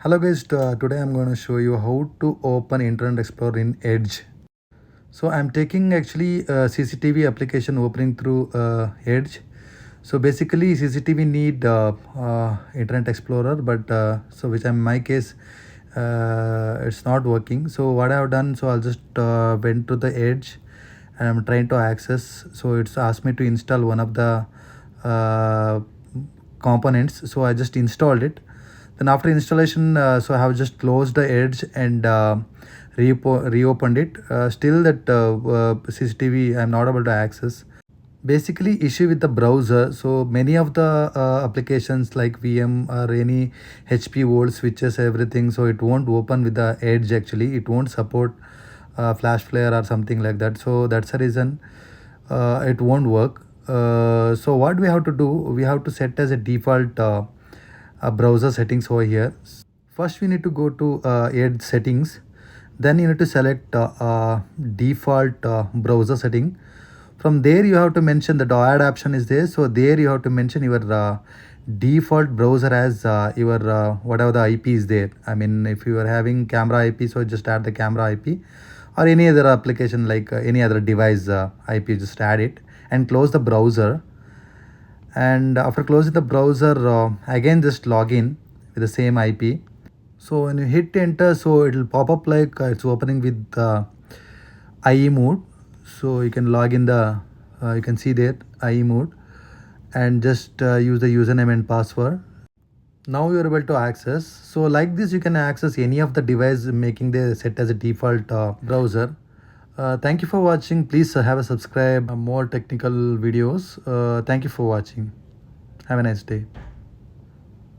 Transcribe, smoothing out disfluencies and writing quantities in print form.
Hello guys, today I'm going to show you how to open Internet Explorer in Edge. So I'm taking actually a CCTV application opening through Edge. So basically CCTV need Internet Explorer, but so which in my case it's not working. So what I've done, so I'll just went to the Edge and I'm trying to access. So it's asked me to install one of the uh, components. So I just installed it. Then after installation, so I have just closed the Edge and reopened it. Still that CCTV I'm not able to access. Basically issue with the browser. So many of the applications like VM or any HP old switches, everything, so it won't open with the Edge. Actually it won't support flash player or something like that. So that's the reason it won't work. So what we have to do, we have to set as a default browser settings over here. First we need to go to Edge settings, then you need to select default browser setting. From there you have to mention the add option is there, so there you have to mention your default browser as your whatever the IP is there. I mean, if you are having camera IP, so just add the camera IP, or any other application like any other device IP, just add it and close the browser. And after closing the browser, again just log in with the same IP. So when you hit enter, so it will pop up like it's opening with IE mode. So you can log in the you can see that IE mode and just use the username and password. Now you are able to access. So like this you can access any of the device, making the set as a default browser. Thank you for watching. Please have a subscribe more technical videos. Thank you for watching. Have a nice day.